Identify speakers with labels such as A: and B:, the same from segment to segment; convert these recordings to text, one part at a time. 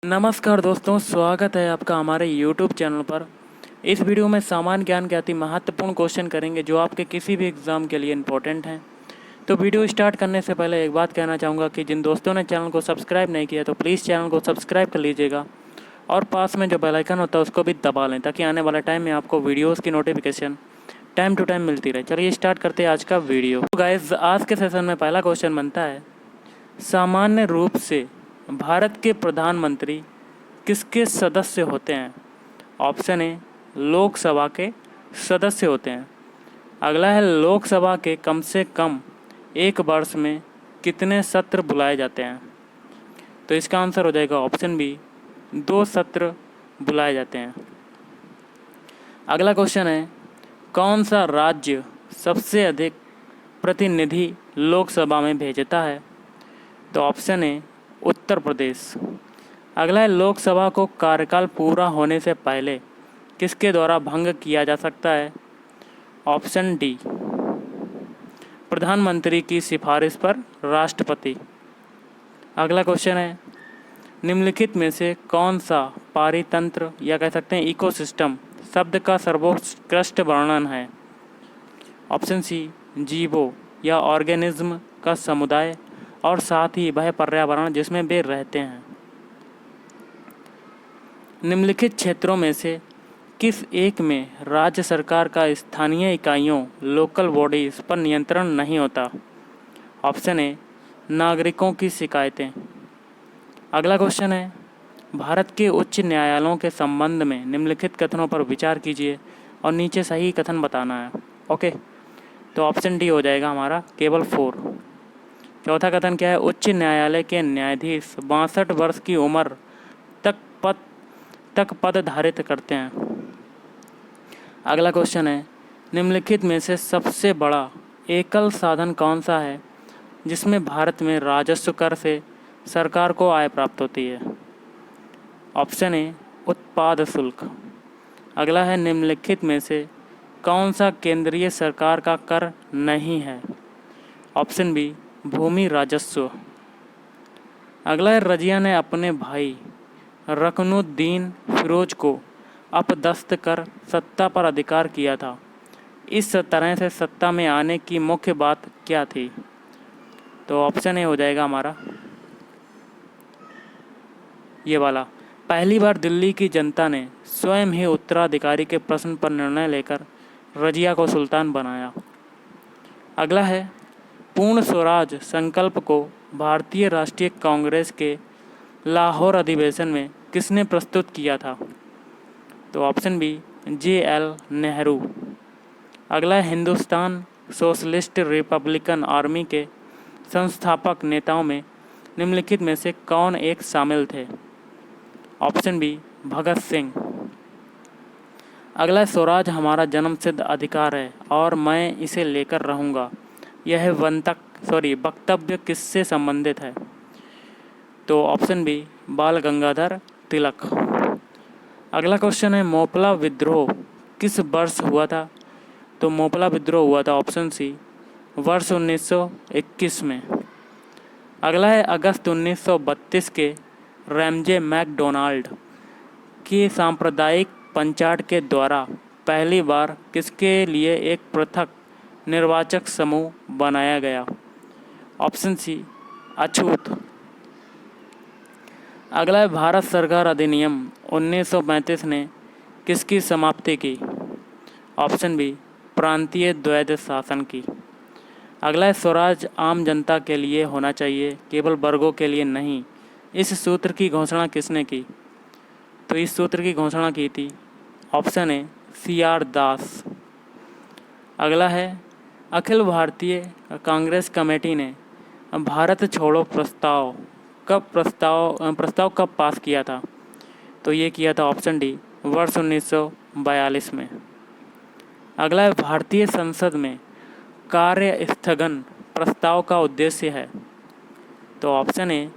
A: नमस्कार दोस्तों, स्वागत है आपका हमारे YouTube चैनल पर। इस वीडियो में सामान्य ज्ञान के अति महत्वपूर्ण क्वेश्चन करेंगे जो आपके किसी भी एग्ज़ाम के लिए इम्पोर्टेंट हैं। तो वीडियो स्टार्ट करने से पहले एक बात कहना चाहूँगा कि जिन दोस्तों ने चैनल को सब्सक्राइब नहीं किया तो प्लीज़ चैनल को सब्सक्राइब कर लीजिएगा और पास में जो बेल आइकन होता है उसको भी दबा लें ताकि आने वाले टाइम में आपको वीडियोज़ की नोटिफिकेशन टाइम टू टाइम मिलती रहे। चलिए स्टार्ट करते हैं आज का वीडियो। तो गाइज़, आज के सेशन में पहला क्वेश्चन बनता है, सामान्य रूप से भारत के प्रधानमंत्री किसके सदस्य होते हैं? ऑप्शन ए, लोकसभा के सदस्य होते हैं। अगला है, लोकसभा के कम से कम एक वर्ष में कितने सत्र बुलाए जाते हैं? तो इसका आंसर हो जाएगा ऑप्शन बी, 2 सत्र बुलाए जाते हैं। अगला क्वेश्चन है, कौन सा राज्य सबसे अधिक प्रतिनिधि लोकसभा में भेजता है? तो ऑप्शन ए, उत्तर प्रदेश। अगला है, लोकसभा को कार्यकाल पूरा होने से पहले किसके द्वारा भंग किया जा सकता है? ऑप्शन डी, प्रधानमंत्री की सिफारिश पर राष्ट्रपति। अगला क्वेश्चन है, निम्नलिखित में से कौन सा पारितंत्र या कह सकते हैं इकोसिस्टम शब्द का सर्वोत्कृष्ट वर्णन है? ऑप्शन सी, जीवों या ऑर्गेनिज्म का समुदाय और साथ ही वह पर्यावरण जिसमें वे रहते हैं। निम्नलिखित क्षेत्रों में से किस एक में राज्य सरकार का स्थानीय इकाइयों लोकल बॉडीज़ पर नियंत्रण नहीं होता? ऑप्शन ए, नागरिकों की शिकायतें। अगला क्वेश्चन है, भारत के उच्च न्यायालयों के संबंध में निम्नलिखित कथनों पर विचार कीजिए और नीचे सही कथन बताना है। ओके, तो ऑप्शन डी हो जाएगा हमारा, केवल 4। चौथा कथन क्या है? उच्च न्यायालय के न्यायाधीश 62 वर्ष की उम्र तक पद धारित करते हैं। अगला क्वेश्चन है, निम्नलिखित में से सबसे बड़ा एकल साधन कौन सा है जिसमें भारत में राजस्व कर से सरकार को आय प्राप्त होती है? ऑप्शन ए, उत्पाद शुल्क। अगला है, निम्नलिखित में से कौन सा केंद्रीय सरकार का कर नहीं है? ऑप्शन बी, भूमि राजस्व। अगला है, रजिया ने अपने भाई रकनुद्दीन फिरोज को अपदस्थ कर सत्ता पर अधिकार किया था। इस तरह से सत्ता में आने की मुख्य बात क्या थी? तो ऑप्शन ए हो जाएगा हमारा ये वाला, पहली बार दिल्ली की जनता ने स्वयं ही उत्तराधिकारी के प्रश्न पर निर्णय लेकर रजिया को सुल्तान बनाया। अगला है, पूर्ण स्वराज संकल्प को भारतीय राष्ट्रीय कांग्रेस के लाहौर अधिवेशन में किसने प्रस्तुत किया था? तो ऑप्शन बी, JL नेहरू। अगला है, हिंदुस्तान सोशलिस्ट रिपब्लिकन आर्मी के संस्थापक नेताओं में निम्नलिखित में से कौन एक शामिल थे? Option B, Bhagat Singh. अगला है, स्वराज हमारा जन्मसिद्ध अधिकार है और मैं इसे लेकर रहूँगा, यह वक्तव्य किससे संबंधित है? तो ऑप्शन बी, बाल गंगाधर तिलक। अगला क्वेश्चन है, मोपला विद्रोह किस वर्ष हुआ था? तो मोपला विद्रोह हुआ था ऑप्शन सी, वर्ष 1921 में। अगला है, अगस्त 1932 के रैमजे मैकडोनाल्ड के सांप्रदायिक पंचायत के द्वारा पहली बार किसके लिए एक पृथक निर्वाचक समूह बनाया गया? ऑप्शन सी, अछूत। अगला है, भारत सरकार अधिनियम 1935 ने किसकी समाप्ति की? ऑप्शन बी, प्रांतीय द्वैध शासन की। अगला है, स्वराज आम जनता के लिए होना चाहिए, केवल वर्गों के लिए नहीं। इस सूत्र की घोषणा किसने की? तो इस सूत्र की घोषणा की थी ऑप्शन ए, CR दास। अगला है, अखिल भारतीय कांग्रेस कमेटी ने भारत छोड़ो प्रस्ताव कब पास किया था? तो ये किया था ऑप्शन डी, वर्ष 1942 में। अगला है, भारतीय संसद में कार्य स्थगन प्रस्ताव का उद्देश्य है? तो ऑप्शन ए,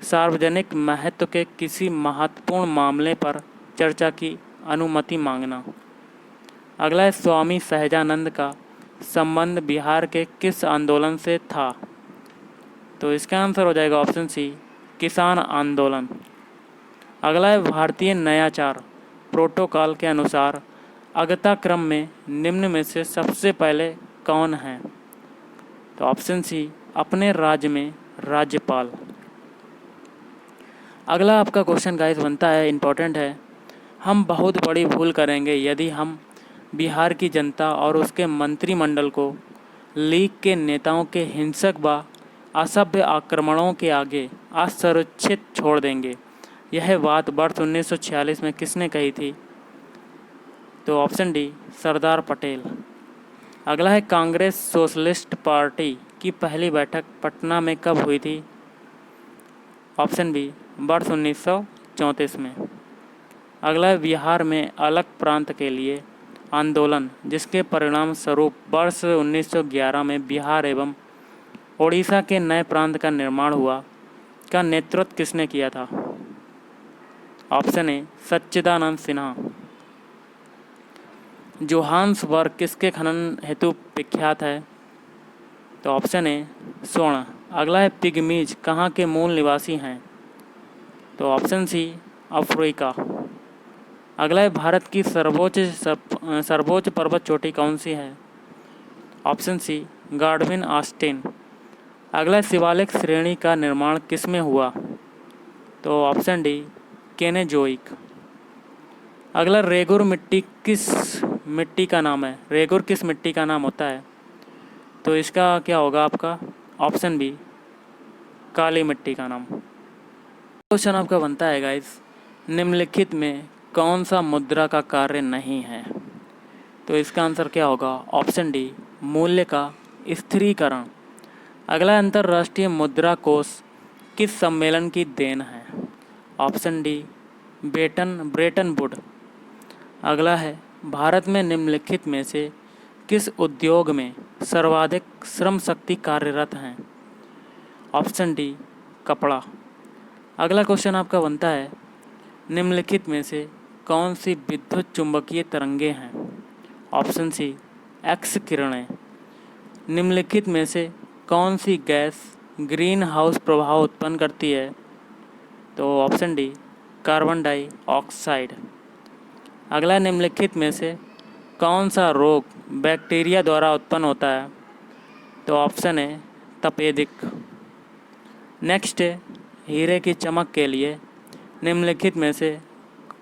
A: सार्वजनिक महत्व के किसी महत्वपूर्ण मामले पर चर्चा की अनुमति मांगना। अगला है, स्वामी सहजानंद का संबंध बिहार के किस आंदोलन से था? तो इसका आंसर हो जाएगा ऑप्शन सी, किसान आंदोलन। अगला है भारतीय नयाचार प्रोटोकॉल के अनुसार अगता क्रम में निम्न में से सबसे पहले कौन है? तो ऑप्शन सी, अपने राज्य में राज्यपाल। अगला आपका क्वेश्चन गाइस बनता है, इम्पोर्टेंट है। हम बहुत बड़ी भूल करेंगे यदि हम बिहार की जनता और उसके मंत्रिमंडल को लीग के नेताओं के हिंसक व असभ्य आक्रमणों के आगे असुरक्षित छोड़ देंगे। यह बात वर्ष 1946 में किसने कही थी? तो ऑप्शन डी, सरदार पटेल। अगला है, कांग्रेस सोशलिस्ट पार्टी की पहली बैठक पटना में कब हुई थी? ऑप्शन बी, वर्ष 1934 में। अगला है, बिहार में अलग प्रांत के लिए आंदोलन जिसके परिणाम स्वरूप वर्ष 1911 में बिहार एवं ओडिशा के नए प्रांत का निर्माण हुआ, का नेतृत्व किसने किया था? Option A, Sachchidanand Sinha. Johannesburg किसके खनन हेतु विख्यात है? तो ऑप्शन ए, स्वर्ण। अगला है, पिग्मीज कहाँ के मूल निवासी हैं? तो ऑप्शन सी, अफ्रीका। अगला है, भारत की सर्वोच्च पर्वत चोटी कौन सी है? Option C, Godwin Austen. अगला, शिवालिक श्रेणी का निर्माण किस में हुआ? तो ऑप्शन डी, केनेजोइक। अगला, रेगुर मिट्टी किस मिट्टी का नाम है? रेगुर किस मिट्टी का नाम होता है? तो इसका क्या होगा आपका? ऑप्शन बी, काली मिट्टी का नाम। क्वेश्चन आपका बनता है गाइस, निम्नलिखित में कौन सा मुद्रा का कार्य नहीं है? तो इसका आंसर क्या होगा? ऑप्शन डी, मूल्य का स्थिरीकरण। अगला, अंतर्राष्ट्रीय मुद्रा कोष किस सम्मेलन की देन है? Option D, Brayton would. अगला है, भारत में निम्नलिखित में से किस उद्योग में सर्वाधिक श्रम शक्ति कार्यरत हैं? ऑप्शन डी, कपड़ा। अगला क्वेश्चन आपका बनता है, निम्नलिखित में से कौन सी विद्युत चुंबकीय तरंगे हैं? ऑप्शन सी, एक्स किरणें। निम्नलिखित में से कौन सी गैस ग्रीन हाउस प्रभाव उत्पन्न करती है? तो ऑप्शन डी, कार्बन डाइऑक्साइड। अगला, निम्नलिखित में से कौन सा रोग बैक्टीरिया द्वारा उत्पन्न होता है? तो ऑप्शन है, तपेदिक। नेक्स्ट है, हीरे की चमक के लिए निम्नलिखित में से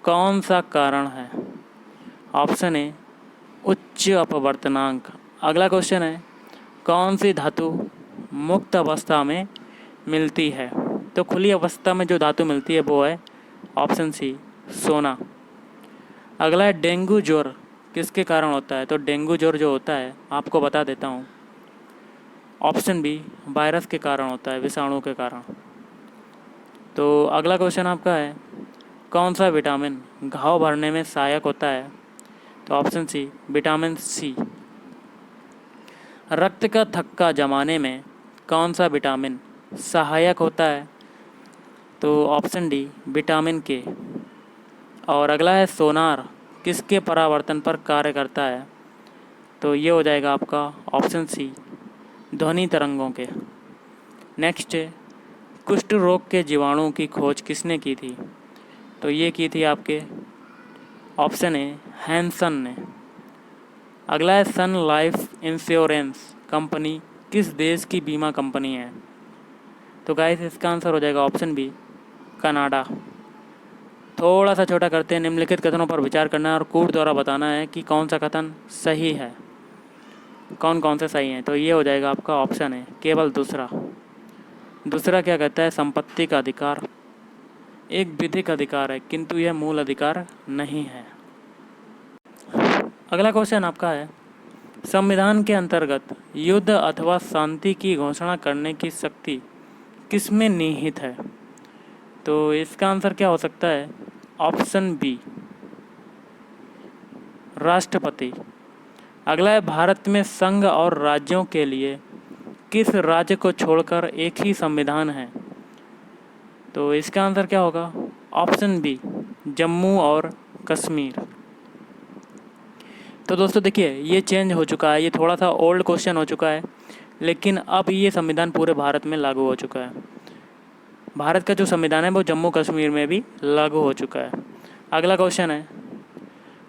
A: कौन सा कारण है? ऑप्शन है, उच्च अपवर्तनांक। अगला क्वेश्चन है, कौन सी धातु मुक्त अवस्था में मिलती है? तो खुली अवस्था में जो धातु मिलती है वो है ऑप्शन सी, सोना। अगला है, डेंगू ज्वर किसके कारण होता है? तो डेंगू ज्वर जो होता है आपको बता देता हूँ, ऑप्शन बी, वायरस के कारण होता है, विषाणु के कारण। तो अगला क्वेश्चन आपका है, कौन सा विटामिन घाव भरने में सहायक होता है? तो ऑप्शन सी, विटामिन सी। रक्त का थक्का जमाने में कौन सा विटामिन सहायक होता है? तो ऑप्शन डी, विटामिन के। और अगला है, सोनार किसके परावर्तन पर कार्य करता है? तो ये हो जाएगा आपका ऑप्शन सी, ध्वनि तरंगों के। नेक्स्ट है, कुष्ठ रोग के जीवाणु की खोज किसने की थी? तो ये की थी आपके ऑप्शन है, हैंसन ने। अगला है, सन लाइफ इंश्योरेंस कंपनी किस देश की बीमा कंपनी है? तो गाइस इसका आंसर हो जाएगा ऑप्शन बी, कनाडा। थोड़ा सा छोटा करते हैं, निम्नलिखित कथनों पर विचार करना है और कूट द्वारा बताना है कि कौन सा कथन सही है, कौन कौन से सही हैं। तो ये हो जाएगा आपका ऑप्शन है, केवल दूसरा। दूसरा क्या कहता है? संपत्ति का अधिकार एक विधिक अधिकार है किंतु यह मूल अधिकार नहीं है। अगला क्वेश्चन आपका है, संविधान के अंतर्गत युद्ध अथवा शांति की घोषणा करने की शक्ति किसमें निहित है? तो इसका आंसर क्या हो सकता है? ऑप्शन बी, राष्ट्रपति। अगला है, भारत में संघ और राज्यों के लिए किस राज्य को छोड़कर एक ही संविधान है? तो इसका आंसर क्या होगा? ऑप्शन बी, जम्मू और कश्मीर। तो दोस्तों देखिए, ये चेंज हो चुका है, ये थोड़ा सा ओल्ड क्वेश्चन हो चुका है, लेकिन अब ये संविधान पूरे भारत में लागू हो चुका है। भारत का जो संविधान है वो जम्मू कश्मीर में भी लागू हो चुका है। अगला क्वेश्चन है,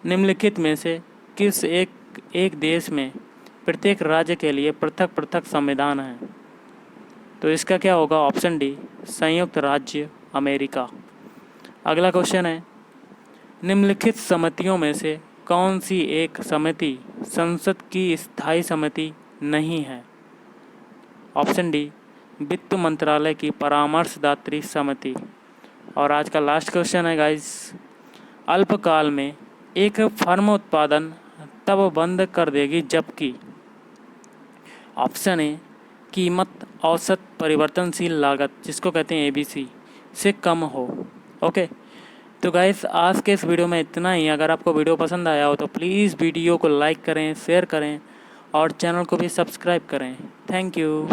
A: निम्नलिखित में से किस एक देश में प्रत्येक राज्य के लिए पृथक पृथक संविधान है? तो इसका क्या होगा? ऑप्शन डी, संयुक्त राज्य अमेरिका। अगला क्वेश्चन है, निम्नलिखित समितियों में से कौन सी एक समिति संसद की स्थायी समिति नहीं है? ऑप्शन डी, वित्त मंत्रालय की परामर्शदात्री समिति। और आज का लास्ट क्वेश्चन है गाइस, अल्पकाल में एक फर्म उत्पादन तब बंद कर देगी जबकि ऑप्शन ए, कीमत औसत परिवर्तनशील लागत जिसको कहते हैं ABC से कम हो। ओके, तो गाइस आज के इस वीडियो में इतना ही। अगर आपको वीडियो पसंद आया हो तो प्लीज़ वीडियो को लाइक करें, शेयर करें और चैनल को भी सब्सक्राइब करें। Thank you.